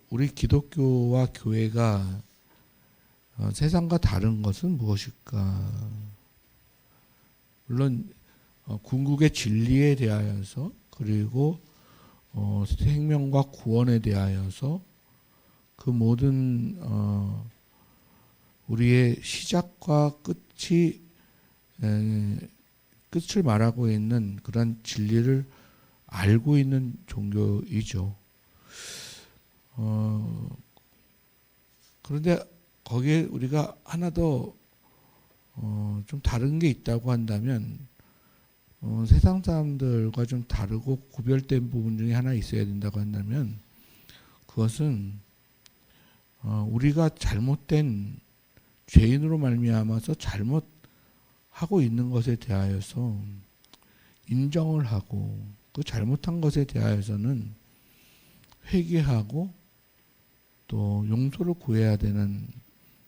우리 기독교와 교회가 세상과 다른 것은 무엇일까? 물론 궁극의 진리에 대하여서, 그리고 생명과 구원에 대하여서 그 모든 우리의 시작과 끝이 끝을 말하고 있는 그런 진리를 알고 있는 종교이죠. 그런데 거기에 우리가 하나 더 좀 다른 게 있다고 한다면 세상 사람들과 좀 다르고 구별된 부분 중에 하나 있어야 된다고 한다면 그것은 우리가 잘못된 죄인으로 말미암아서 잘못하고 있는 것에 대하여서 인정을 하고 그 잘못한 것에 대하여서는 회개하고 또 용서를 구해야 되는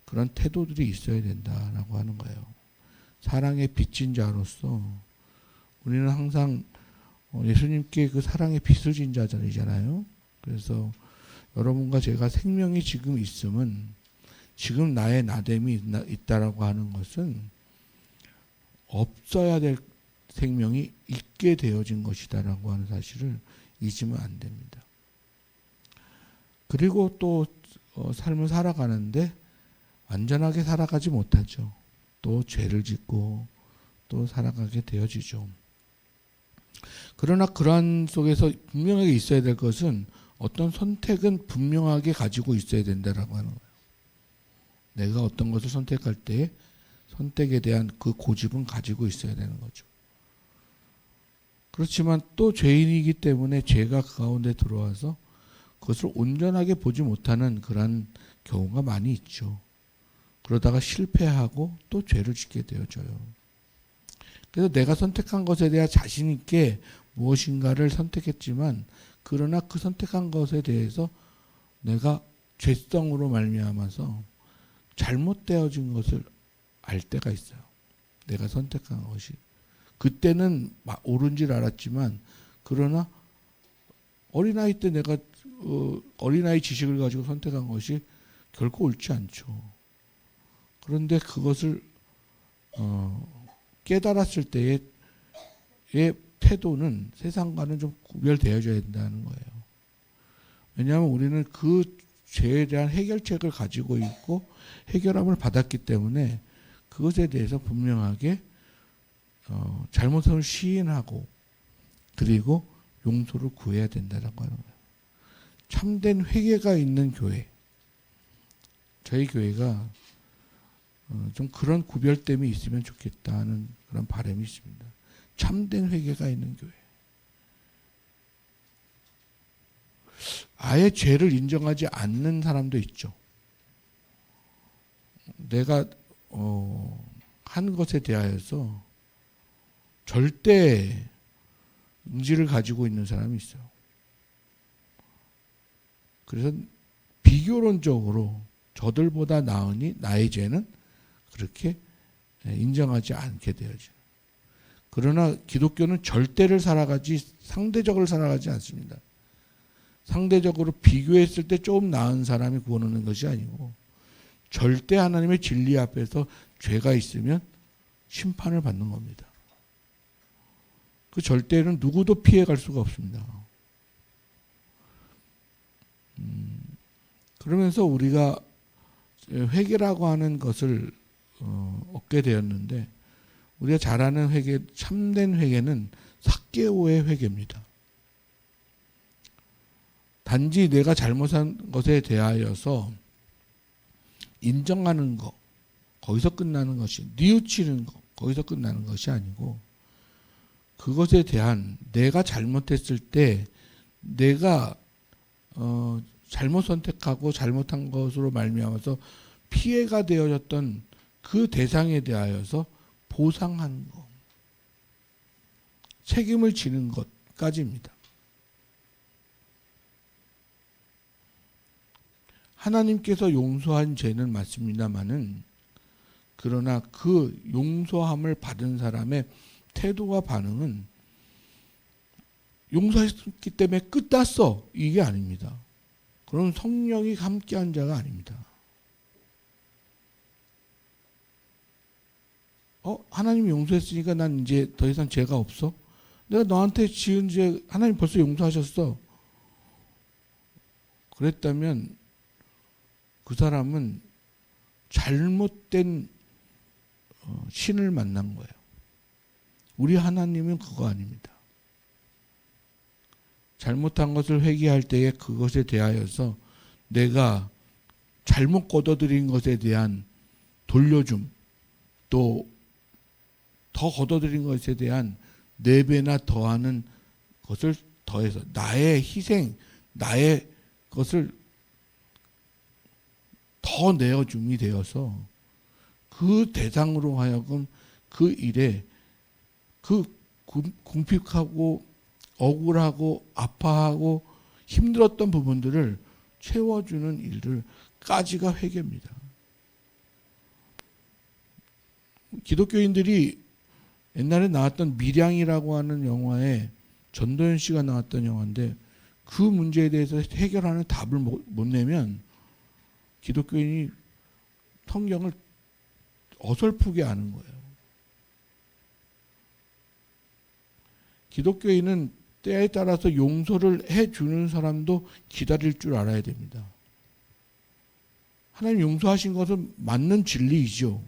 그런 태도들이 있어야 된다라고 하는 거예요. 사랑의 빚진 자로서 우리는 항상 예수님께 그 사랑의 빚을 진 자들이잖아요. 그래서 여러분과 제가 생명이 지금 있음은, 지금 나의 나됨이 있다라고 하는 것은 없어야 될 생명이 있게 되어진 것이다라고 하는 사실을 잊으면 안 됩니다. 그리고 또 삶을 살아가는데 완전하게 살아가지 못하죠. 또 죄를 짓고 또 살아가게 되어지죠. 그러나 그러한 속에서 분명하게 있어야 될 것은 어떤 선택은 분명하게 가지고 있어야 된다라고 하는 거예요. 내가 어떤 것을 선택할 때 선택에 대한 그 고집은 가지고 있어야 되는 거죠. 그렇지만 또 죄인이기 때문에 죄가 그 가운데 들어와서 그것을 온전하게 보지 못하는 그런 경우가 많이 있죠. 그러다가 실패하고 또 죄를 짓게 되어져요. 그래서 내가 선택한 것에 대해 자신 있게 무엇인가를 선택했지만, 그러나 그 선택한 것에 대해서 내가 죄성으로 말미암아서 잘못되어진 것을 알 때가 있어요. 내가 선택한 것이. 그때는 옳은 줄 알았지만, 그러나 어린아이 때 내가 어린아이 지식을 가지고 선택한 것이 결코 옳지 않죠. 그런데 그것을 깨달았을 때의 태도는 세상과는 좀 구별되어져야 된다는 거예요. 왜냐하면 우리는 그 죄에 대한 해결책을 가지고 있고 해결함을 받았기 때문에 그것에 대해서 분명하게 잘못을 시인하고 그리고 용서를 구해야 된다는 거예요. 참된 회개가 있는 교회, 저희 교회가 좀 그런 구별됨이 있으면 좋겠다는 그런 바람이 있습니다. 참된 회개가 있는 교회. 아예 죄를 인정하지 않는 사람도 있죠. 내가 한 것에 대하여서 절대 응지를 가지고 있는 사람이 있어요. 그래서 비교론적으로 저들보다 나으니 나의 죄는 그렇게 인정하지 않게 되어져요. 그러나 기독교는 절대를 살아가지 상대적으로 살아가지 않습니다. 상대적으로 비교했을 때 조금 나은 사람이 구원 얻는 것이 아니고 절대 하나님의 진리 앞에서 죄가 있으면 심판을 받는 겁니다. 그 절대는 누구도 피해갈 수가 없습니다. 그러면서 우리가 회개라고 하는 것을 얻게 되었는데, 우리가 잘 아는 회개, 참된 회개는 삭개오의 회개입니다. 단지 내가 잘못한 것에 대하여서 인정하는 것, 거기서 끝나는 것이, 뉘우치는 것, 거기서 끝나는 것이 아니고, 그것에 대한 내가 잘못했을 때 내가 잘못 선택하고 잘못한 것으로 말미암아서 피해가 되어졌던 그 대상에 대하여서 보상하는 것, 책임을 지는 것까지입니다. 하나님께서 용서한 죄는 맞습니다마는, 그러나 그 용서함을 받은 사람의 태도와 반응은 용서했기 때문에 끝났어, 이게 아닙니다. 그럼 성령이 함께한 자가 아닙니다. 하나님이 용서했으니까 난 이제 더 이상 죄가 없어? 내가 너한테 지은 죄 하나님 벌써 용서하셨어. 그랬다면 그 사람은 잘못된 신을 만난 거예요. 우리 하나님은 그거 아닙니다. 잘못한 것을 회개할 때에 그것에 대하여서 내가 잘못 거둬들인 것에 대한 돌려줌, 또 더 거둬들인 것에 대한 4배나 더하는 것을 더해서 나의 희생, 나의 것을 더 내어줌이 되어서 그 대상으로 하여금 그 일에 그 궁핍하고 억울하고 아파하고 힘들었던 부분들을 채워주는 일을까지가 회개입니다. 기독교인들이 옛날에 나왔던 밀양이라고 하는 영화에 전도연 씨가 나왔던 영화인데 그 문제에 대해서 해결하는 답을 못 내면 기독교인이 성경을 어설프게 아는 거예요. 기독교인은 때에 따라서 용서를 해주는 사람도 기다릴 줄 알아야 됩니다. 하나님 용서하신 것은 맞는 진리이죠.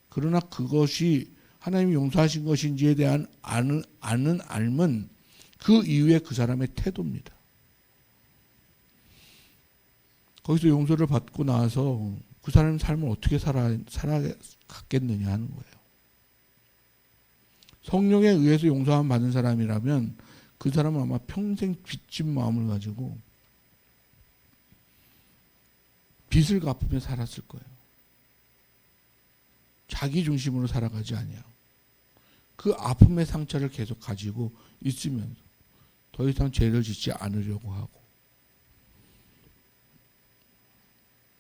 그러나 그것이 하나님이 용서하신 것인지에 대한 알면 그 이후에 그 사람의 태도입니다. 거기서 용서를 받고 나서 그 사람의 삶을 어떻게 살아갔겠느냐 하는 거예요. 성령에 의해서 용서함 받은 사람이라면 그 사람은 아마 평생 빚진 마음을 가지고 빚을 갚으며 살았을 거예요. 자기 중심으로 살아가지 아니하고 그 아픔의 상처를 계속 가지고 있으면서 더 이상 죄를 짓지 않으려고 하고.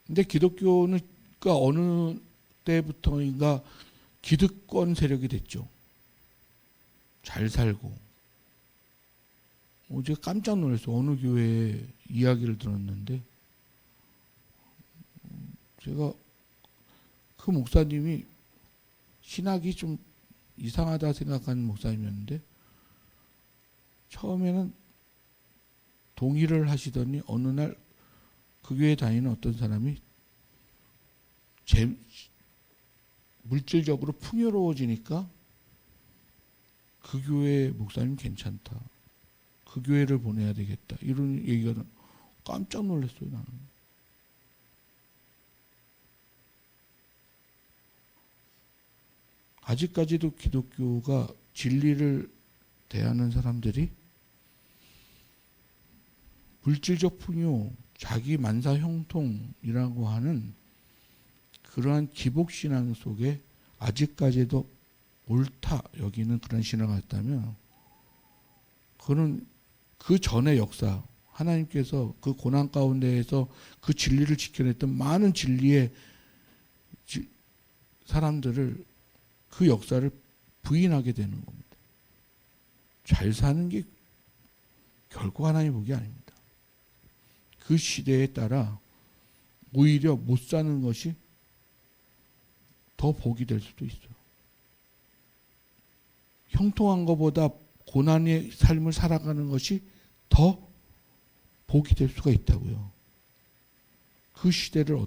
근데 기독교는 어느 때부터인가 기득권 세력이 됐죠. 잘 살고. 어제 깜짝 놀랐어요. 어느 교회에 이야기를 들었는데 제가 그 목사님이 신학이 좀 이상하다 생각하는 목사님이었는데 처음에는 동의를 하시더니 어느 날 그 교회에 다니는 어떤 사람이 물질적으로 풍요로워지니까 그 교회 목사님 괜찮다. 그 교회를 보내야 되겠다. 이런 얘기가 깜짝 놀랐어요, 나는. 아직까지도 기독교가 진리를 대하는 사람들이 물질적 풍요, 자기 만사 형통이라고 하는 그러한 기복신앙 속에 아직까지도 옳다 여기는 그런 신앙을 갖다면 그는 그 전의 역사, 하나님께서 그 고난 가운데에서 그 진리를 지켜냈던 많은 진리의 사람들을 그 역사를 부인하게 되는 겁니다. 잘 사는 게 결코 하나님 복이 아닙니다. 그 시대에 따라 오히려 못 사는 것이 더 복이 될 수도 있어요. 형통한 것보다 고난의 삶을 살아가는 것이 더 복이 될 수가 있다고요. 그 시대를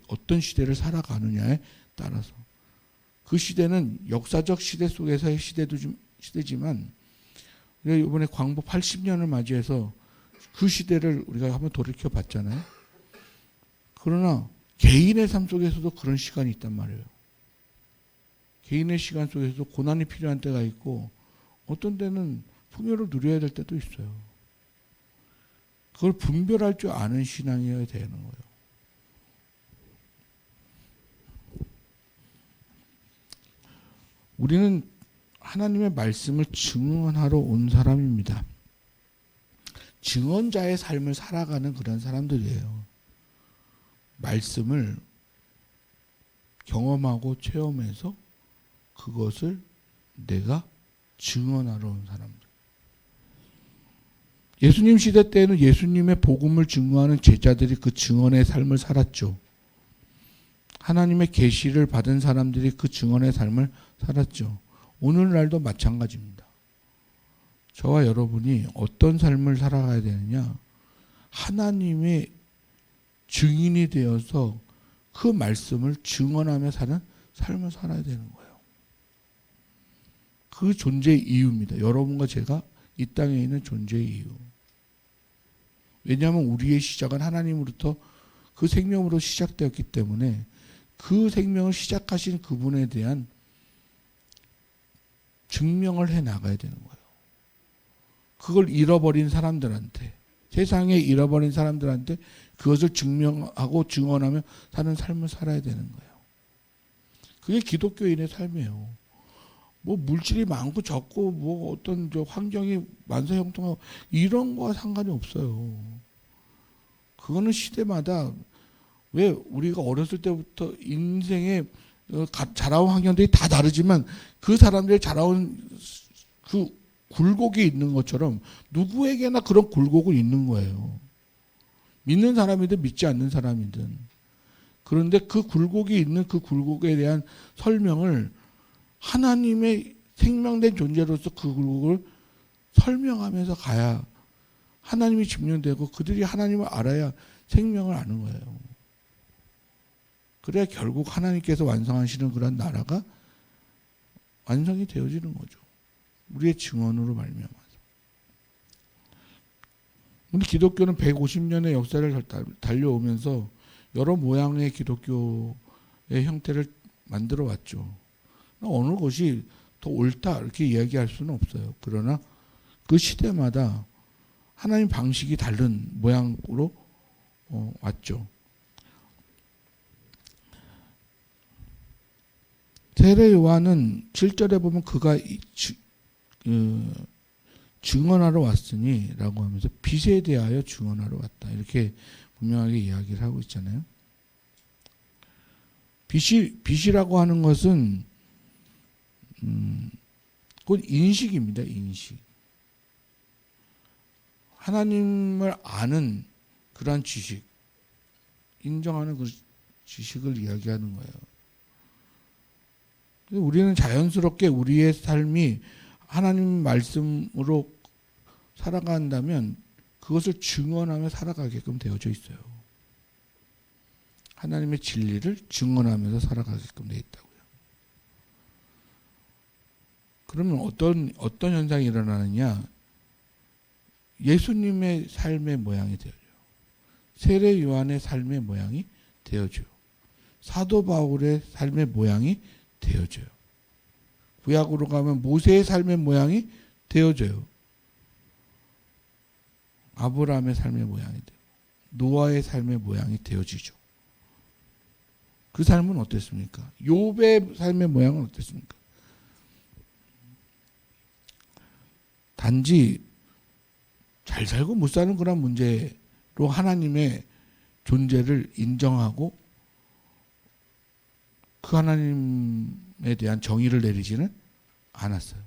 어떤 시대를 살아가느냐에 따라서. 그 시대는 역사적 시대 속에서의 시대지만 이번에 광복 80년을 맞이해서 그 시대를 우리가 한번 돌이켜 봤잖아요. 그러나 개인의 삶 속에서도 그런 시간이 있단 말이에요. 개인의 시간 속에서도 고난이 필요한 때가 있고 어떤 때는 풍요를 누려야 될 때도 있어요. 그걸 분별할 줄 아는 신앙이어야 되는 거예요. 우리는 하나님의 말씀을 증언하러 온 사람입니다. 증언자의 삶을 살아가는 그런 사람들이에요. 말씀을 경험하고 체험해서 그것을 내가 증언하러 온 사람들. 예수님 시대 때에는 예수님의 복음을 증거하는 제자들이 그 증언의 삶을 살았죠. 하나님의 계시를 받은 사람들이 그 증언의 삶을 살았죠. 오늘날도 마찬가지입니다. 저와 여러분이 어떤 삶을 살아가야 되느냐? 하나님의 증인이 되어서 그 말씀을 증언하며 사는 삶을 살아야 되는 거예요. 그 존재의 이유입니다. 여러분과 제가 이 땅에 있는 존재의 이유. 왜냐하면 우리의 시작은 하나님으로부터 그 생명으로 시작되었기 때문에 그 생명을 시작하신 그분에 대한 증명을 해 나가야 되는 거예요. 그걸 잃어버린 사람들한테, 세상에 잃어버린 사람들한테 그것을 증명하고 증언하며 사는 삶을 살아야 되는 거예요. 그게 기독교인의 삶이에요. 뭐 물질이 많고 적고 뭐 어떤 저 환경이 만사형통하고 이런 거와 상관이 없어요. 그거는 시대마다 왜 우리가 어렸을 때부터 인생에 자라온 환경들이 다 다르지만 그 사람들이 자라온 그 굴곡이 있는 것처럼 누구에게나 그런 굴곡은 있는 거예요. 믿는 사람이든 믿지 않는 사람이든. 그런데 그 굴곡이 있는 그 굴곡에 대한 설명을 하나님의 생명된 존재로서 그 굴곡을 설명하면서 가야 하나님이 증명되고 그들이 하나님을 알아야 생명을 아는 거예요. 그래야 결국 하나님께서 완성하시는 그런 나라가 완성이 되어지는 거죠. 우리의 증언으로 말미암아서. 우리 기독교는 150년의 역사를 달려오면서 여러 모양의 기독교의 형태를 만들어 왔죠. 어느 것이 더 옳다 이렇게 이야기할 수는 없어요. 그러나 그 시대마다 하나님 방식이 다른 모양으로 왔죠. 세례 요한은 7절에 보면 그가 증언하러 왔으니 라고 하면서 빛에 대하여 증언하러 왔다. 이렇게 분명하게 이야기를 하고 있잖아요. 빛이라고 하는 것은 곧 인식입니다. 인식. 하나님을 아는 그러한 지식, 인정하는 그 지식을 이야기하는 거예요. 우리는 자연스럽게 우리의 삶이 하나님 말씀으로 살아간다면 그것을 증언하며 살아가게끔 되어져 있어요. 하나님의 진리를 증언하면서 살아가게끔 되어 있다고요. 그러면 어떤 현상이 일어나느냐? 예수님의 삶의 모양이 되어져요. 세례 요한의 삶의 모양이 되어져요. 사도 바울의 삶의 모양이 되어져요. 구약으로 가면 모세의 삶의 모양이 되어져요. 아브라함의 삶의 모양이 돼요. 노아의 삶의 모양이 되어지죠. 그 삶은 어땠습니까? 욥의 삶의 모양은 어땠습니까? 단지 잘 살고 못 사는 그런 문제로 하나님의 존재를 인정하고 그 하나님에 대한 정의를 내리지는 않았어요.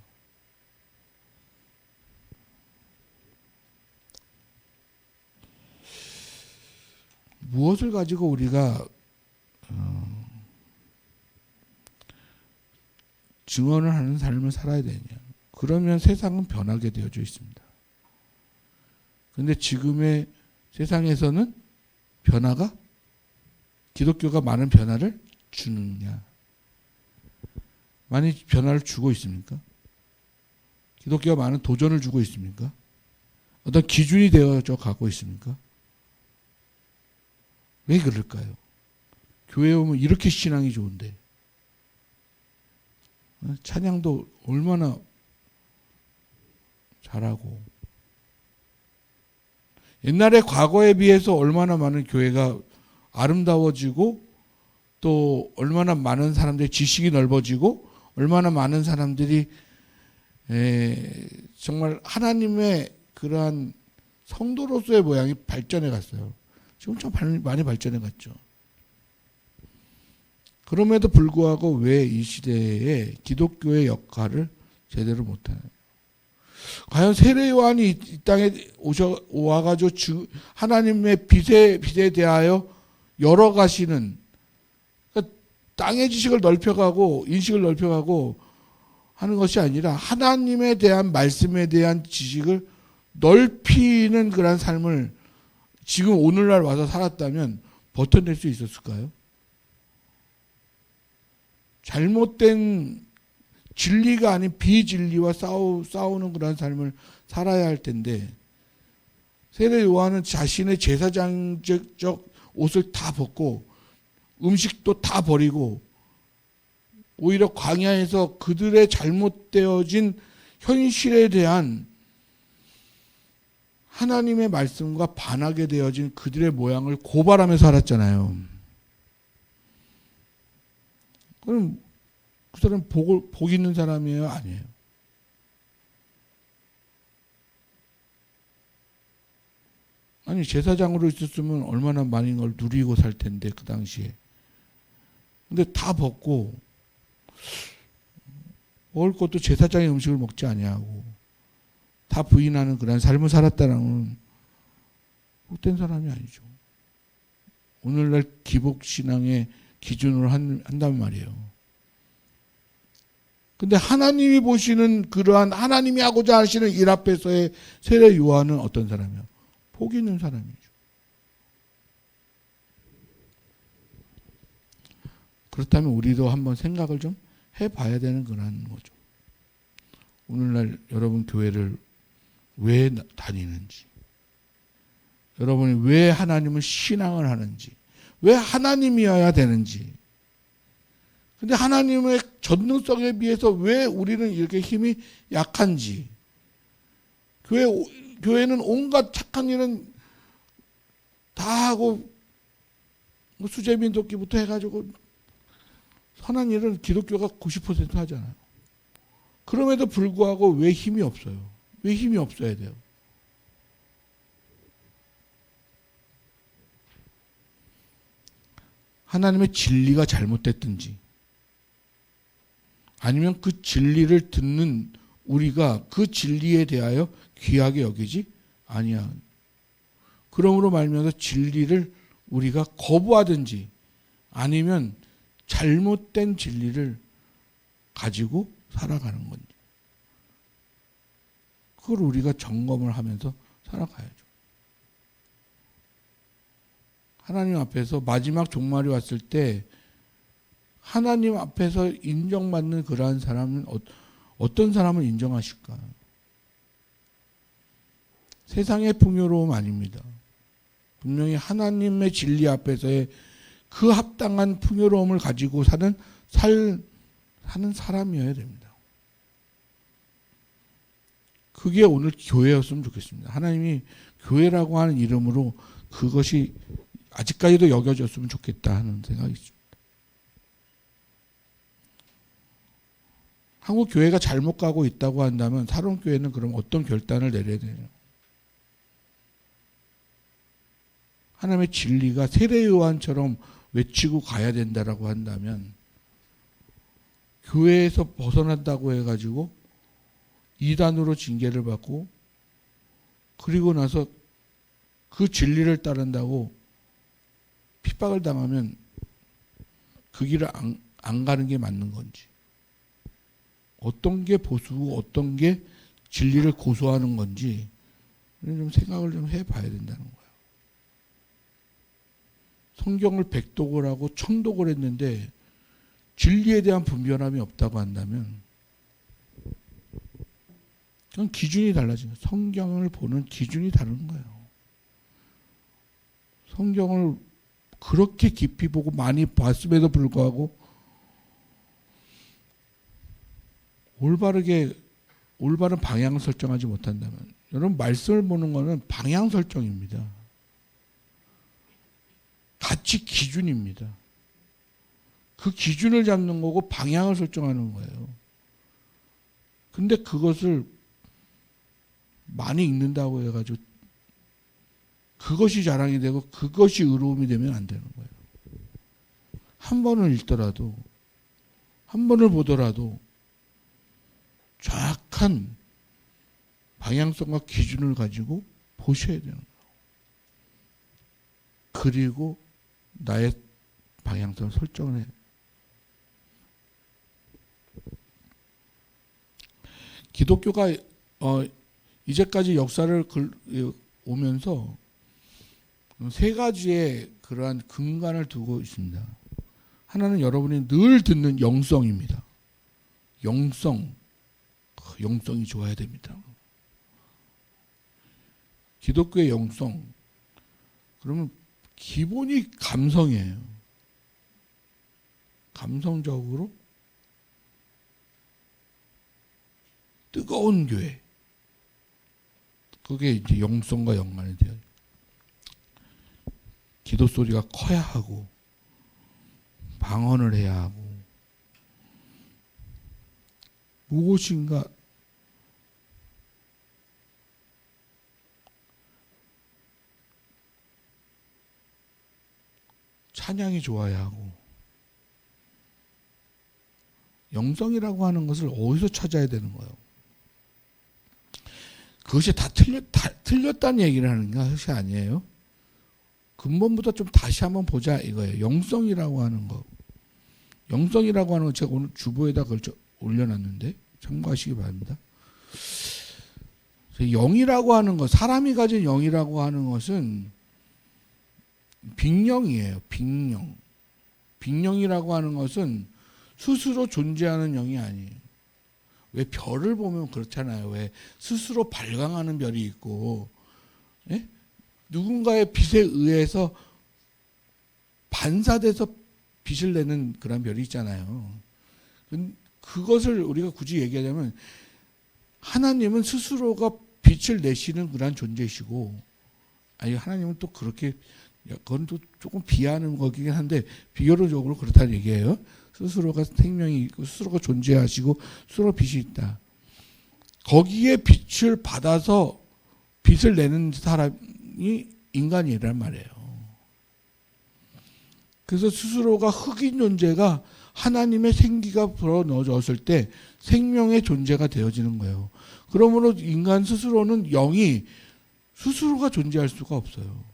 무엇을 가지고 우리가 증언을 하는 삶을 살아야 되냐? 그러면 세상은 변하게 되어져 있습니다. 그런데 지금의 세상에서는 변화가 기독교가 많은 변화를 주느냐? 많이 변화를 주고 있습니까? 기독교가 많은 도전을 주고 있습니까? 어떤 기준이 되어져 가고 있습니까? 왜 그럴까요? 교회에 오면 이렇게 신앙이 좋은데 찬양도 얼마나 잘하고 옛날에 과거에 비해서 얼마나 많은 교회가 아름다워지고 또 얼마나 많은 사람들의 지식이 넓어지고 얼마나 많은 사람들이 정말 하나님의 그러한 성도로서의 모양이 발전해 갔어요. 지금 참 많이 발전해 갔죠. 그럼에도 불구하고 왜 이 시대에 기독교의 역할을 제대로 못하나요? 과연 세례 요한이 이 땅에 와가지고 하나님의 빛에 대하여 열어가시는, 그러니까 땅의 지식을 넓혀가고 인식을 넓혀가고 하는 것이 아니라 하나님에 대한 말씀에 대한 지식을 넓히는 그런 삶을 지금 오늘날 와서 살았다면 버텨낼 수 있었을까요? 잘못된 진리가 아닌 비진리와 싸우는 그런 삶을 살아야 할 텐데, 세례 요한은 자신의 제사장적 옷을 다 벗고 음식도 다 버리고 오히려 광야에서 그들의 잘못되어진 현실에 대한 하나님의 말씀과 반하게 되어진 그들의 모양을 고발하며 살았잖아요. 그럼 그 사람 복 있는 사람이에요? 아니에요. 아니, 제사장으로 있었으면 얼마나 많은 걸 누리고 살 텐데, 그 당시에. 근데 다 벗고 먹을 것도 제사장의 음식을 먹지 아니하고 다 부인하는 그런 삶을 살았다는 건 복된 사람이 아니죠. 오늘날 기복신앙의 기준으로 한단 말이에요. 근데 하나님이 보시는 그러한 하나님이 하고자 하시는 일 앞에서의 세례 요한은 어떤 사람이에요? 복 있는 사람이죠. 그렇다면 우리도 한번 생각을 좀 해봐야 되는 그런 거죠. 오늘날 여러분 교회를 왜 다니는지, 여러분이 왜 하나님을 신앙을 하는지, 왜 하나님이어야 되는지. 근데 하나님의 전능성에 비해서 왜 우리는 이렇게 힘이 약한지. 교회는 온갖 착한 일은 다 하고 수제비 돕기부터 해가지고 선한 일은 기독교가 90% 하잖아요. 그럼에도 불구하고 왜 힘이 없어요? 왜 힘이 없어야 돼요? 하나님의 진리가 잘못됐든지 아니면 그 진리를 듣는 우리가 그 진리에 대하여 귀하게 여기지 아니한, 그러므로 말미암아서 진리를 우리가 거부하든지 아니면 잘못된 진리를 가지고 살아가는 건지, 그걸 우리가 점검을 하면서 살아가야죠. 하나님 앞에서 마지막 종말이 왔을 때 하나님 앞에서 인정받는 그러한 사람은 어떤 사람을 인정하실까? 세상의 풍요로움 아닙니다. 분명히 하나님의 진리 앞에서의 그 합당한 풍요로움을 가지고 사는 사람이어야 됩니다. 그게 오늘 교회였으면 좋겠습니다. 하나님이 교회라고 하는 이름으로 그것이 아직까지도 여겨졌으면 좋겠다 하는 생각이 있습니다. 한국 교회가 잘못 가고 있다고 한다면 사론 교회는 그럼 어떤 결단을 내려야 되냐? 하나님의 진리가 세례 요한처럼 외치고 가야 된다라고 한다면 교회에서 벗어난다고 해가지고 이단으로 징계를 받고 그리고 나서 그 진리를 따른다고 핍박을 당하면 그 길을 안 가는 게 맞는 건지, 어떤 게 보수고 어떤 게 진리를 고소하는 건지 좀 생각을 좀 해봐야 된다는 거예요. 성경을 백독을 하고 천독을 했는데 진리에 대한 분별함이 없다고 한다면 그건 기준이 달라진 거예요. 성경을 보는 기준이 다른 거예요. 성경을 그렇게 깊이 보고 많이 봤음에도 불구하고 올바른 방향을 설정하지 못한다면, 여러분 말씀을 보는 것은 방향 설정입니다. 가치 기준입니다. 그 기준을 잡는 거고 방향을 설정하는 거예요. 근데 그것을 많이 읽는다고 해가지고 그것이 자랑이 되고 그것이 의로움이 되면 안 되는 거예요. 한 번을 읽더라도, 한 번을 보더라도 정확한 방향성과 기준을 가지고 보셔야 되는 거예요. 그리고 나의 방향성을 설정을 해요. 기독교가 이제까지 역사를 오면서 세 가지의 그러한 근간을 두고 있습니다. 하나는 여러분이 늘 듣는 영성입니다. 영성이 좋아야 됩니다. 기독교의 영성. 그러면 기본이 감성이에요. 감성적으로 뜨거운 교회. 그게 이제 영성과 연관이 돼요. 기도 소리가 커야 하고, 방언을 해야 하고, 무엇인가 찬양이 좋아야 하고, 영성이라고 하는 것을 어디서 찾아야 되는 거예요? 그것이 다 틀렸다는 얘기를 하는 것이 아니에요. 근본부터 좀 다시 한번 보자 이거예요. 영성이라고 하는 거. 영성이라고 하는 거 제가 오늘 주보에다 걸쳐 올려놨는데 참고하시기 바랍니다. 영이라고 하는 것, 사람이 가진 영이라고 하는 것은 빅영이에요. 빅영. 빅영이라고 하는 것은 스스로 존재하는 영이 아니에요. 왜 별을 보면 그렇잖아요. 왜 스스로 발광하는 별이 있고, 예? 누군가의 빛에 의해서 반사돼서 빛을 내는 그런 별이 있잖아요. 그것을 우리가 굳이 얘기하자면 하나님은 스스로가 빛을 내시는 그런 존재이시고, 아니 하나님은 또 그렇게, 그건 또 조금 비하하는 거긴 한데 비교적으로 그렇다는 얘기예요. 스스로가 생명이 있고 스스로가 존재하시고 스스로 빛이 있다. 거기에 빛을 받아서 빛을 내는 사람이 인간이란 말이에요. 그래서 스스로가 흑인 존재가 하나님의 생기가 불어넣어졌을 때 생명의 존재가 되어지는 거예요. 그러므로 인간 스스로는 영이 스스로가 존재할 수가 없어요.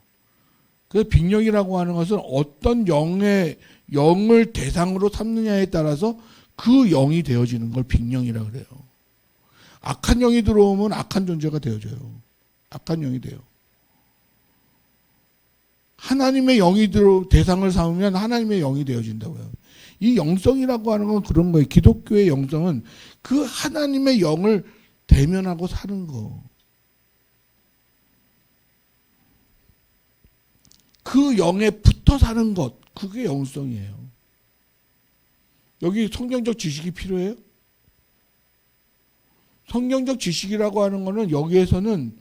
그래서 빅영이라고 하는 것은 어떤 영을 대상으로 삼느냐에 따라서 그 영이 되어지는 걸 빅영이라고 그래요. 악한 영이 들어오면 악한 존재가 되어져요. 악한 영이 돼요. 하나님의 영이 대상을 삼으면 하나님의 영이 되어진다고요. 이 영성이라고 하는 건 그런 거예요. 기독교의 영성은 그 하나님의 영을 대면하고 사는 거. 그 영에 붙어 사는 것, 그게 영성이에요. 여기 성경적 지식이 필요해요? 성경적 지식이라고 하는 거는 여기에서는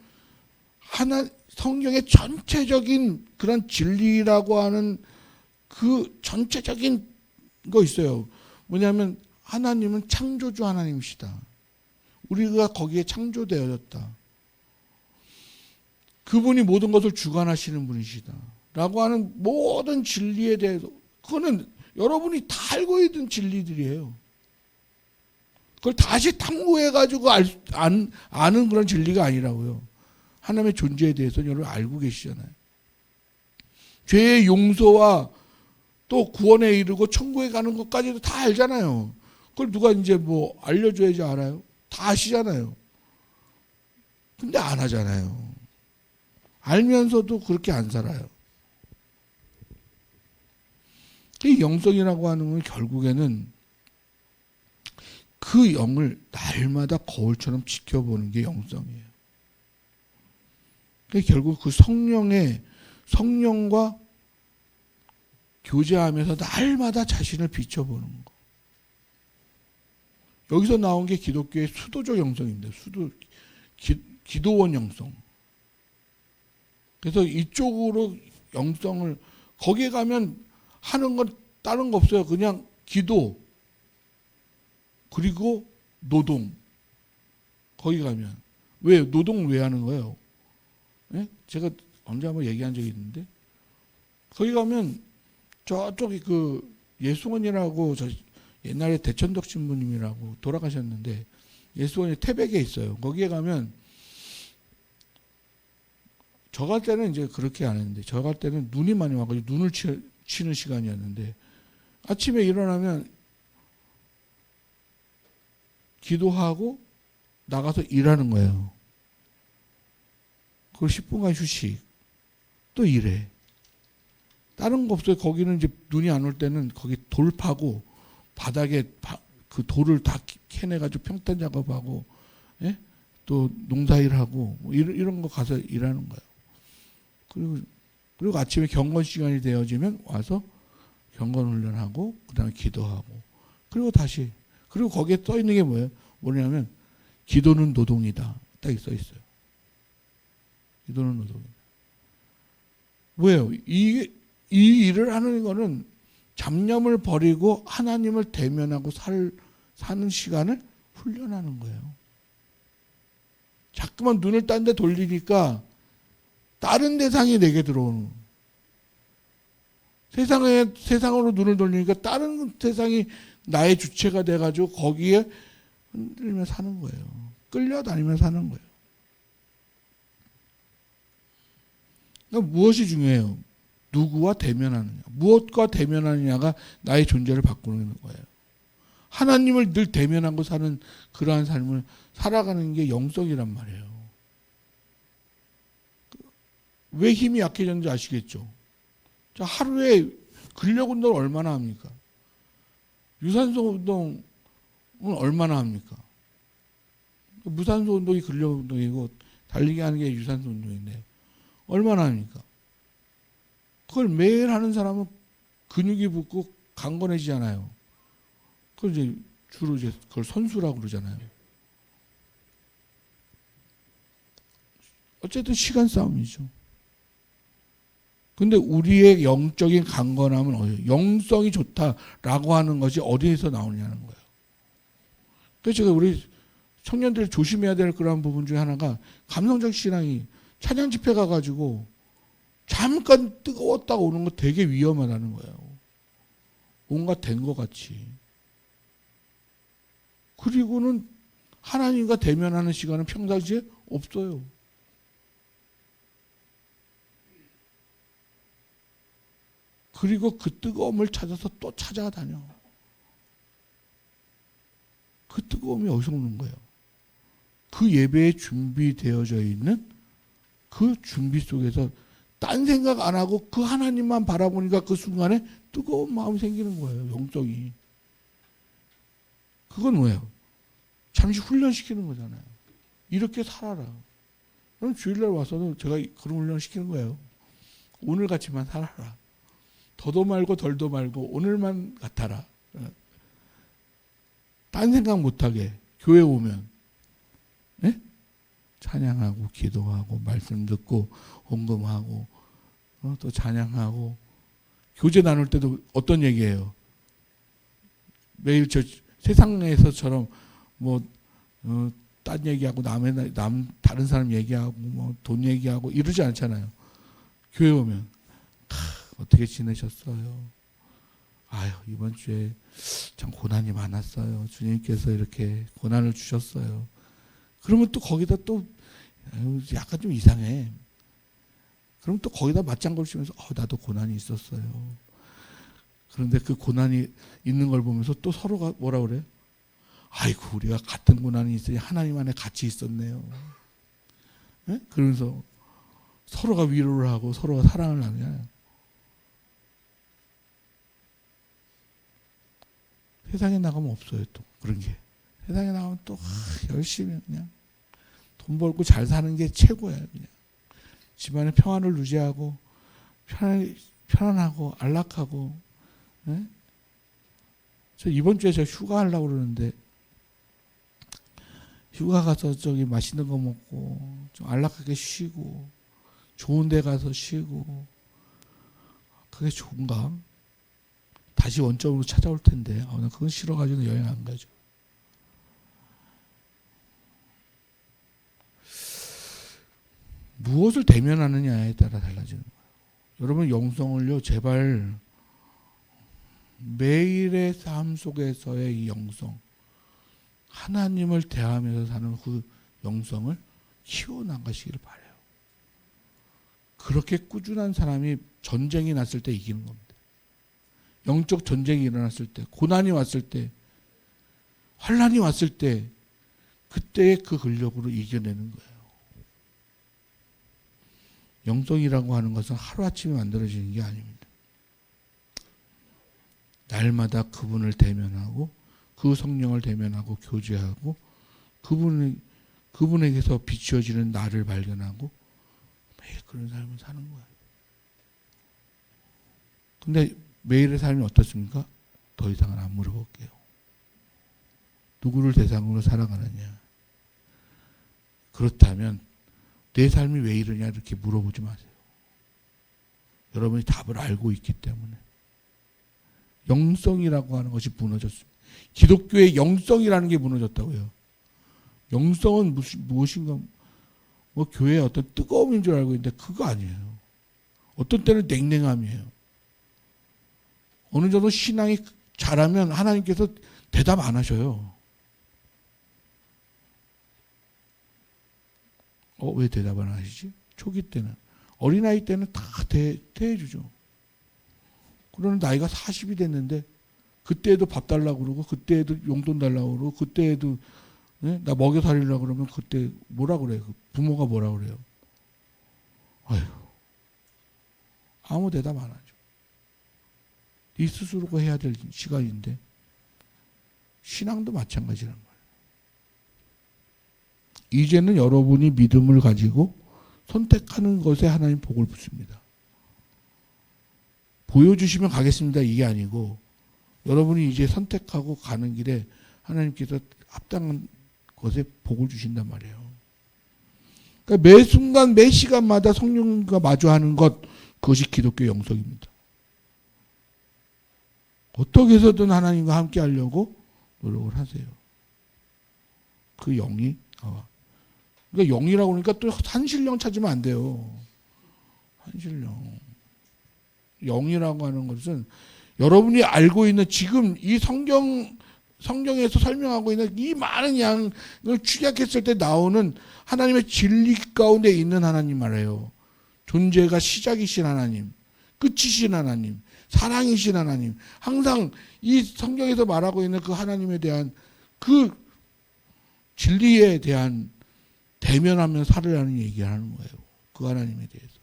성경의 전체적인 그런 진리라고 하는 그 전체적인 거 있어요. 뭐냐면 하나님은 창조주 하나님이시다. 우리가 거기에 창조되어졌다. 그분이 모든 것을 주관하시는 분이시다. 라고 하는 모든 진리에 대해서, 그거는 여러분이 다 알고 있는 진리들이에요. 그걸 다시 탐구해가지고 아는 그런 진리가 아니라고요. 하나님의 존재에 대해서는 여러분 알고 계시잖아요. 죄의 용서와 또 구원에 이르고 천국에 가는 것까지도 다 알잖아요. 그걸 누가 이제 뭐 알려줘야지 알아요? 다 아시잖아요. 근데 안 하잖아요. 알면서도 그렇게 안 살아요. 이 영성이라고 하는 건 결국에는 그 영을 날마다 거울처럼 지켜보는 게 영성이에요. 결국 그 성령과 교제하면서 날마다 자신을 비춰보는 거. 여기서 나온 게 기독교의 수도적 영성입니다. 기도원 영성. 그래서 이쪽으로 영성을, 거기에 가면 하는 건 다른 거 없어요. 그냥 기도, 그리고 노동. 거기 가면. 왜? 노동을 왜 하는 거예요? 네? 제가 언제 한번 얘기한 적이 있는데, 거기 가면 저쪽이 그 예수원이라고, 저 옛날에 대천덕 신부님이라고 돌아가셨는데, 예수원이 태백에 있어요. 거기에 가면 저 갈 때는 이제 그렇게 안 했는데, 저 갈 때는 눈이 많이 와가지고 눈을 치는 시간이었는데, 아침에 일어나면 기도하고 나가서 일하는 거예요. 그리고 10분간 휴식. 또 일해. 다른 거 없어요. 거기는 이제 눈이 안 올 때는 거기 돌 파고 바닥에 그 돌을 다 캐내가지고 평탄 작업하고, 예? 또 농사일하고 뭐 이런 거 가서 일하는 거예요. 그리고 아침에 경건 시간이 되어지면 와서 경건 훈련하고 그다음에 기도하고 그리고 다시 그리고 거기에 써 있는 게 뭐냐면 기도는 노동이다. 딱 써 있어요. 기도는 노동이다. 왜요? 이 일을 하는 거는 잡념을 버리고 하나님을 대면하고 사는 시간을 훈련하는 거예요. 자꾸만 눈을 딴 데 돌리니까 다른 대상이 내게 들어오는 세상으로 눈을 돌리니까 다른 세상이 나의 주체가 돼가지고 거기에 흔들리며 사는 거예요. 끌려다니며 사는 거예요. 그러니까 무엇이 중요해요? 누구와 대면하느냐. 무엇과 대면하느냐가 나의 존재를 바꾸는 거예요. 하나님을 늘 대면하고 사는 그러한 삶을 살아가는 게 영성이란 말이에요. 왜 힘이 약해졌는지 아시겠죠? 자, 하루에 근력 운동을 얼마나 합니까? 유산소 운동은 얼마나 합니까? 무산소 운동이 근력 운동이고 달리기 하는 게 유산소 운동인데 얼마나 합니까? 그걸 매일 하는 사람은 근육이 붙고 강건해지잖아요. 그걸 이제 주로 그걸 선수라고 그러잖아요. 어쨌든 시간 싸움이죠. 근데 우리의 영적인 강건함은 어디요? 영성이 좋다라고 하는 것이 어디에서 나오냐는 거예요. 그래서 제가 우리 청년들 조심해야 될 그런 부분 중에 하나가 감성적 신앙이 찬양 집회 가가지고 잠깐 뜨거웠다가 오는 거 되게 위험하다는 거예요. 뭔가 된 것 같이. 그리고는 하나님과 대면하는 시간은 평상시에 없어요. 그리고 그 뜨거움을 찾아서 또 찾아다녀. 그 뜨거움이 어디서 오는 거예요? 그 예배에 준비되어져 있는 그 준비 속에서 딴 생각 안 하고 그 하나님만 바라보니까 그 순간에 뜨거운 마음이 생기는 거예요. 영적이. 그건 뭐예요? 잠시 훈련시키는 거잖아요. 이렇게 살아라. 그럼 주일날 와서는 제가 그런 훈련 시키는 거예요. 오늘같이만 살아라. 더도 말고 덜도 말고 오늘만 같아라. 딴 생각 못하게 교회 오면 네? 찬양하고 기도하고 말씀 듣고 헌금하고 또 찬양하고 교제 나눌 때도 어떤 얘기예요? 매일 저 세상에서처럼 딴 얘기하고 다른 사람 얘기하고 뭐 돈 얘기하고 이러지 않잖아요. 교회 오면 어떻게 지내셨어요? 아유, 이번 주에 참 고난이 많았어요. 주님께서 이렇게 고난을 주셨어요. 그러면 또 거기다 또 약간 좀 이상해. 그럼 또 거기다 맞장구를 치면서 나도 고난이 있었어요. 그런데 그 고난이 있는 걸 보면서 또 서로가 뭐라 그래요? 아이고, 우리가 같은 고난이 있으니 하나님 안에 같이 있었네요. 네? 그러면서 서로가 위로를 하고 서로가 사랑을 나누잖아요. 세상에 나가면 없어요, 또. 그런 게. 세상에 나가면 또 열심히 그냥 돈 벌고 잘 사는 게 최고예요, 그냥. 집안의 평안을 유지하고 편안하고 안락하고. 네? 저 이번 주에 제가 휴가 하려고 그러는데 휴가 가서 저기 맛있는 거 먹고 좀 안락하게 쉬고 좋은 데 가서 쉬고 그게 좋은가? 다시 원점으로 찾아올 텐데 나 그건 싫어가지고 여행 안 가죠. 무엇을 대면하느냐에 따라 달라지는 거예요. 여러분 영성을요 제발 매일의 삶 속에서의 이 영성 하나님을 대하면서 사는 그 영성을 키워나가시기를 바라요. 그렇게 꾸준한 사람이 전쟁이 났을 때 이기는 겁니다. 영적 전쟁이 일어났을 때, 고난이 왔을 때, 환란이 왔을 때, 그때의 그 근력으로 이겨내는 거예요. 영성이라고 하는 것은 하루아침에 만들어지는 게 아닙니다. 날마다 그분을 대면하고 그 성령을 대면하고 교제하고 그분에게서 비추어지는 나를 발견하고 매일 그런 삶을 사는 거예요. 근데 매일의 삶이 어떻습니까? 더 이상은 안 물어볼게요. 누구를 대상으로 살아가느냐. 그렇다면 내 삶이 왜 이러냐 이렇게 물어보지 마세요. 여러분이 답을 알고 있기 때문에. 영성이라고 하는 것이 무너졌습니다. 기독교의 영성이라는 게 무너졌다고요. 영성은 무엇인가, 뭐 교회의 어떤 뜨거움인 줄 알고 있는데 그거 아니에요. 어떤 때는 냉랭함이에요. 어느 정도 신앙이 잘하면 하나님께서 대답 안 하셔요. 왜 대답 안 하시지? 초기 때는. 어린아이 때는 다 대해주죠. 그러는 나이가 40이 됐는데 그때에도 밥 달라고 그러고 그때에도 용돈 달라고 그러고 그때에도 네? 나 먹여 살리려고 그러면 그때 뭐라 그래요? 부모가 뭐라 그래요? 아휴, 아무 대답 안 하죠. 네 스스로가 해야 될 시간인데 신앙도 마찬가지란 말이에요. 이제는 여러분이 믿음을 가지고 선택하는 것에 하나님 복을 붓습니다. 보여주시면 가겠습니다. 이게 아니고 여러분이 이제 선택하고 가는 길에 하나님께서 합당한 것에 복을 주신단 말이에요. 그러니까 매 순간 매 시간마다 성령과 마주하는 것, 그것이 기독교 영성입니다. 어떻게 해서든 하나님과 함께 하려고 노력을 하세요. 그 영이 나와. 그러니까 영이라고 그러니까 또 산신령 찾으면 안 돼요. 산신령. 영이라고 하는 것은 여러분이 알고 있는 지금 이 성경에서 설명하고 있는 이 많은 양을 축약했을 때 나오는 하나님의 진리 가운데 있는 하나님 말이에요. 존재가 시작이신 하나님, 끝이신 하나님, 사랑이신 하나님. 항상 이 성경에서 말하고 있는 그 하나님에 대한 그 진리에 대한 대면하며 살으라는 얘기를 하는 거예요. 그 하나님에 대해서.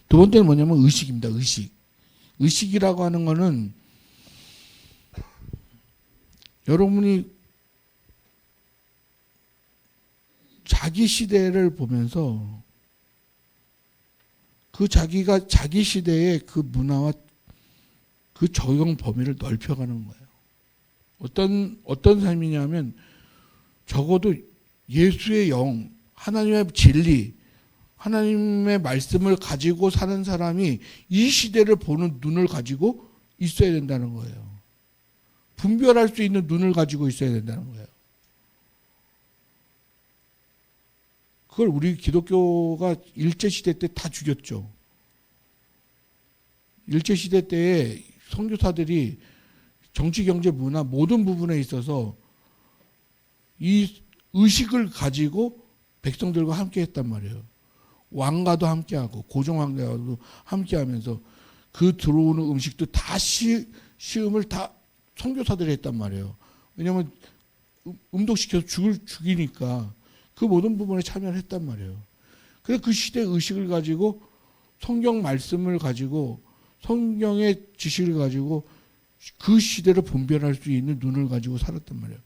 두 번째는 뭐냐면 의식입니다. 의식. 의식이라고 하는 거는 여러분이 자기 시대를 보면서 그 자기가 자기 시대의 그 문화와 그 적용 범위를 넓혀가는 거예요. 어떤 삶이냐면 적어도 예수의 영, 하나님의 진리, 하나님의 말씀을 가지고 사는 사람이 이 시대를 보는 눈을 가지고 있어야 된다는 거예요. 분별할 수 있는 눈을 가지고 있어야 된다는 거예요. 그걸 우리 기독교가 일제시대 때 다 죽였죠. 일제시대 때에 선교사들이 정치, 경제, 문화 모든 부분에 있어서 이 의식을 가지고 백성들과 함께 했단 말이에요. 왕과도 함께하고 고종왕과도 함께하면서 그 들어오는 음식도 다 시음을 다 선교사들이 했단 말이에요. 왜냐하면 음독시켜서 죽이니까 그 모든 부분에 참여를 했단 말이에요. 그래서 그 시대의 의식을 가지고 성경 말씀을 가지고 성경의 지식을 가지고 그 시대를 분별할 수 있는 눈을 가지고 살았단 말이에요.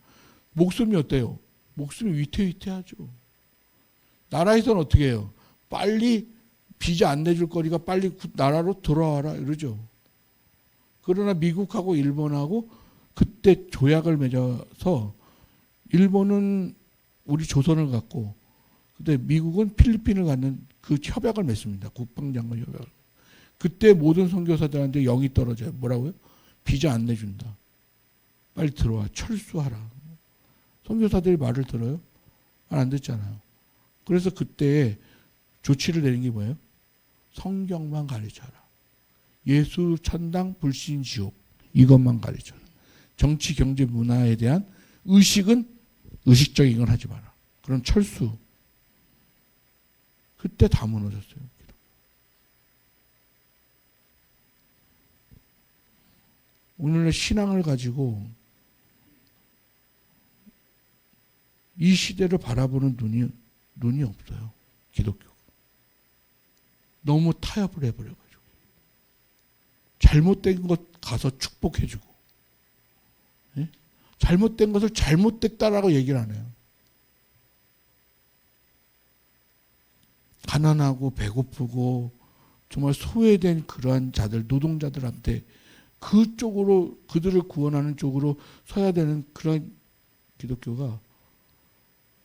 목숨이 어때요? 목숨이 위태위태하죠. 나라에서는 어떻게 해요? 빨리 비자 안 내줄 거니까 빨리 나라로 돌아와라 이러죠. 그러나 미국하고 일본하고 그때 조약을 맺어서 일본은 우리 조선을 갖고 근데 미국은 필리핀을 갖는 그 협약을 맺습니다. 국방장관 협약을. 그때 모든 선교사들한테 영이 떨어져요. 뭐라고요? 비자 안 내준다. 빨리 들어와. 철수하라. 선교사들이 말을 들어요? 말 안 듣잖아요. 그래서 그때 조치를 내린 게 뭐예요? 성경만 가르쳐라. 예수, 천당, 불신, 지옥 이것만 가르쳐라. 정치, 경제, 문화에 대한 의식은 의식적인 건 하지 마라. 그럼 철수. 그때 다 무너졌어요. 오늘날 신앙을 가지고 이 시대를 바라보는 눈이 없어요. 기독교. 너무 타협을 해버려가지고. 잘못된 것 가서 축복해주고. 예? 잘못된 것을 잘못됐다라고 얘기를 안 해요. 가난하고 배고프고 정말 소외된 그러한 자들, 노동자들한테 그쪽으로, 그들을 구원하는 쪽으로 서야 되는 그런 기독교가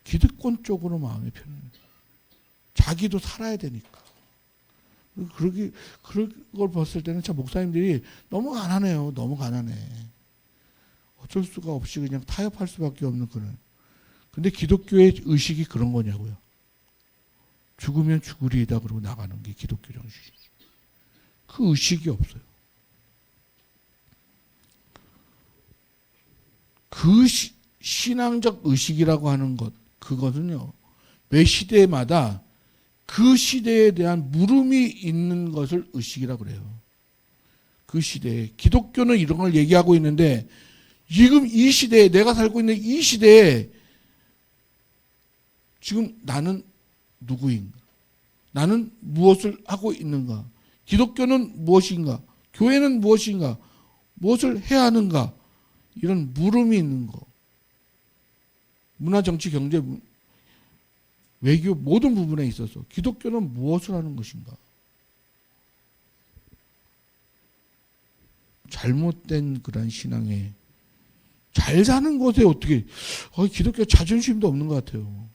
기득권 쪽으로 마음이 편해요. 자기도 살아야 되니까. 그런 걸 봤을 때는 참 목사님들이 너무 가난해요. 너무 가난해. 어쩔 수가 없이 그냥 타협할 수밖에 없는 그런. 근데 기독교의 의식이 그런 거냐고요. 죽으면 죽으리이다 그러고 나가는 게 기독교 정신이지. 그 의식이 없어요. 그 신앙적 의식이라고 하는 것, 그것은요, 매 시대마다 그 시대에 대한 물음이 있는 것을 의식이라고 그래요. 그 시대에. 기독교는 이런 걸 얘기하고 있는데, 지금 이 시대에, 내가 살고 있는 이 시대에, 지금 나는 누구인가? 나는 무엇을 하고 있는가? 기독교는 무엇인가? 교회는 무엇인가? 무엇을 해야 하는가? 이런 물음이 있는 거. 문화, 정치, 경제, 외교 모든 부분에 있어서 기독교는 무엇을 하는 것인가? 잘못된 그런 신앙에 잘 사는 것에 어떻게 기독교 자존심도 없는 것 같아요.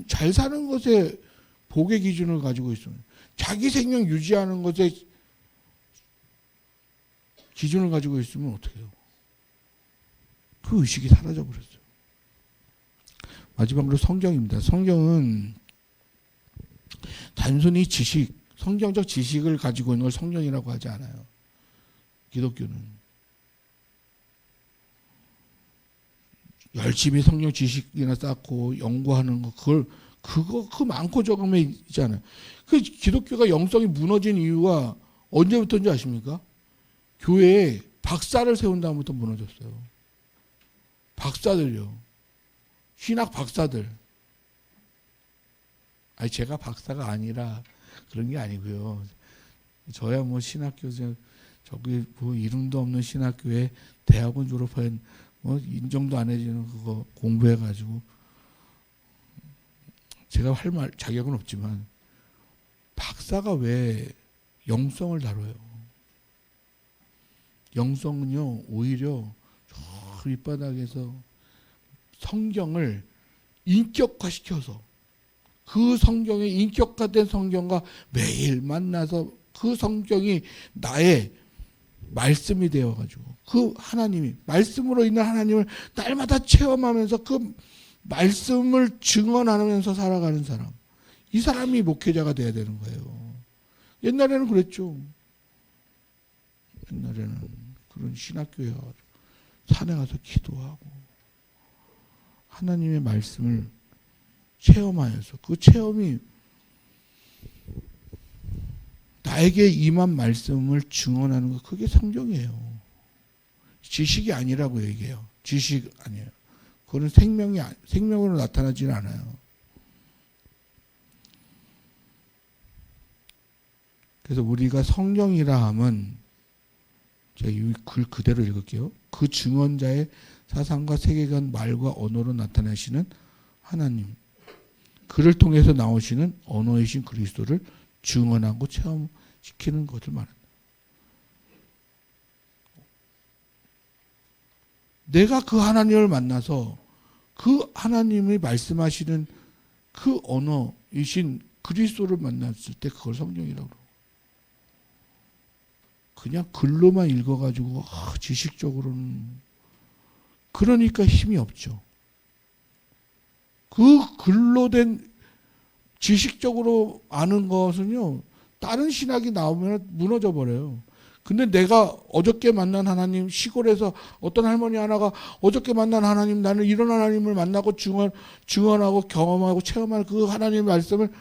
잘 사는 것에 복의 기준을 가지고 있어요. 자기 생명 유지하는 것에 기준을 가지고 있으면 어떻게 해요? 그 의식이 사라져 버렸어요. 마지막으로 성경입니다. 성경은 단순히 지식, 성경적 지식을 가지고 있는 걸 성경이라고 하지 않아요. 기독교는 열심히 성경 지식이나 쌓고 연구하는 거, 그거 많고 적음에 있잖아요. 그 기독교가 영성이 무너진 이유가 언제부터인지 아십니까? 교회에 박사를 세운 다음부터 무너졌어요. 박사들요. 신학 박사들. 아니, 제가 박사가 아니라 그런 게 아니고요. 저야 뭐 신학교, 저기 뭐 이름도 없는 신학교에 대학원 졸업한 뭐 인정도 안 해주는 그거 공부해가지고 제가 할 말 자격은 없지만 박사가 왜 영성을 다뤄요? 영성은요 오히려 저 밑바닥에서 성경을 인격화시켜서 그 성경의 인격화된 성경과 매일 만나서 그 성경이 나의 말씀이 되어가지고 그 하나님이 말씀으로 있는 하나님을 날마다 체험하면서 그 말씀을 증언하면서 살아가는 사람, 이 사람이 목회자가 돼야 되는 거예요. 옛날에는 그랬죠. 옛날에는 그런 신학교에 산에 가서 기도하고 하나님의 말씀을 체험하여서 그 체험이 나에게 임한 말씀을 증언하는 거, 그게 성경이에요. 지식이 아니라고 얘기해요. 지식 아니에요. 그건 생명으로 나타나지는 않아요. 그래서 우리가 성경이라 하면 제가 이 글 그대로 읽을게요. 그 증언자의 사상과 세계관, 말과 언어로 나타내시는 하나님, 그를 통해서 나오시는 언어이신 그리스도를 증언하고 체험시키는 것을 말한다. 내가 그 하나님을 만나서 그 하나님이 말씀하시는 그 언어이신 그리스도를 만났을 때 그걸 성경이라고 그러고, 그냥 글로만 읽어가지고 지식적으로는 그러니까 힘이 없죠. 그 글로 된 지식적으로 아는 것은요, 다른 신학이 나오면 무너져 버려요. 근데 내가 어저께 만난 하나님, 시골에서 어떤 할머니 하나가 어저께 만난 하나님, 나는 이런 하나님을 만나고 증언하고 경험하고 체험할 그 하나님의 말씀을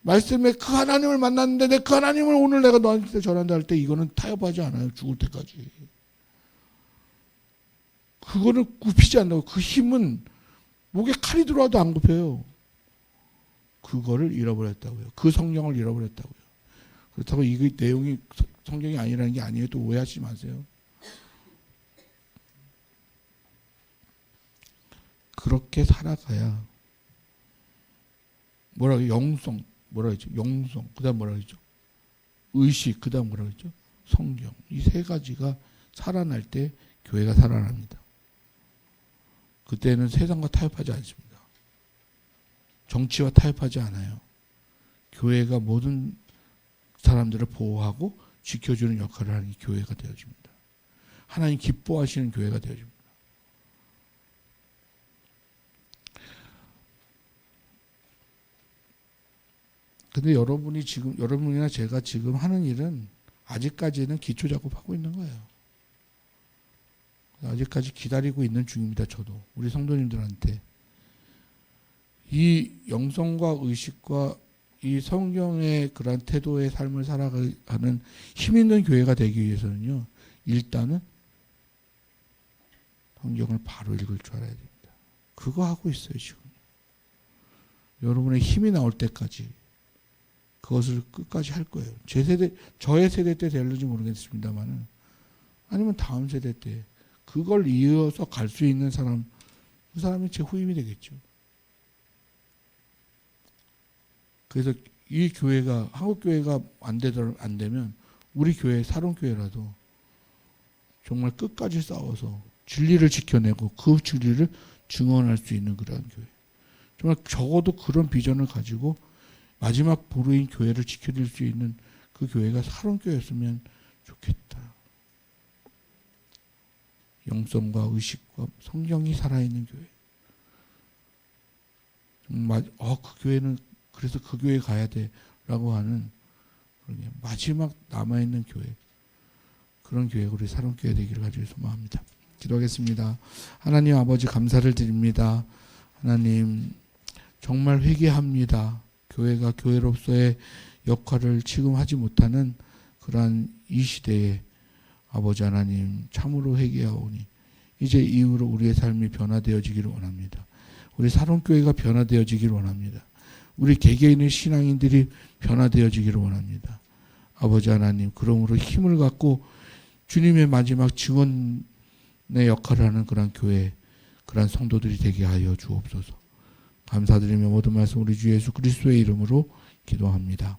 말씀에 그 하나님을 만났는데 내 그 하나님을 오늘 내가 너한테 전한다 할 때 이거는 타협하지 않아요. 죽을 때까지. 그거는 굽히지 않는다고. 그 힘은 목에 칼이 들어와도 안 굽혀요. 그거를 잃어버렸다고요. 그 성령을 잃어버렸다고요. 그렇다고 이 내용이 성경이 아니라는 게 아니에요. 또 오해하지 마세요. 그렇게 살아가야 뭐라고 영성 뭐라 그러죠? 영성 그다음 뭐라 그러죠? 의식 그다음 뭐라 그러죠? 성경 이 세 가지가 살아날 때 교회가 살아납니다. 그때는 세상과 타협하지 않습니다. 정치와 타협하지 않아요. 교회가 모든 사람들을 보호하고 지켜주는 역할을 하는 게 교회가 되어집니다. 하나님 기뻐하시는 교회가 되어집니다. 근데 여러분이나 제가 지금 하는 일은 아직까지는 기초 작업하고 있는 거예요. 아직까지 기다리고 있는 중입니다. 저도 우리 성도님들한테 이 영성과 의식과 이 성경의 그런 태도의 삶을 살아가는 힘 있는 교회가 되기 위해서는요. 일단은 성경을 바로 읽을 줄 알아야 됩니다. 그거 하고 있어요. 지금 여러분의 힘이 나올 때까지 그것을 끝까지 할 거예요. 저의 세대 때 될는지 모르겠습니다만은 아니면 다음 세대 때 그걸 이어서 갈 수 있는 사람, 그 사람이 제 후임이 되겠죠. 그래서 이 교회가 한국 교회가 안 되면 우리 교회 사롱교회라도 정말 끝까지 싸워서 진리를 지켜내고 그 진리를 증언할 수 있는 그런 교회. 정말 적어도 그런 비전을 가지고 마지막 보루인 교회를 지켜줄 수 있는 그 교회가 사롱교회였으면 좋겠다. 영성과 의식과 성경이 살아있는 교회. 정말 그 교회는 그래서 그 교회 가야 돼라고 하는 마지막 남아있는 교회. 그런 교회가 우리 사롱교회 되기를 가지고 소망합니다. 기도하겠습니다. 하나님 아버지 감사를 드립니다. 하나님 정말 회개합니다. 교회가 교회로서의 역할을 지금 하지 못하는 그러한 이 시대에 아버지 하나님 참으로 회개하오니 이제 이후로 우리의 삶이 변화되어지기를 원합니다. 우리 사롱교회가 변화되어지기를 원합니다. 우리 개개인의 신앙인들이 변화되어지기를 원합니다. 아버지 하나님 그러므로 힘을 갖고 주님의 마지막 증언의 역할을 하는 그런 교회 그런 성도들이 되게 하여 주옵소서. 감사드리며 모든 말씀 우리 주 예수 그리스도의 이름으로 기도합니다.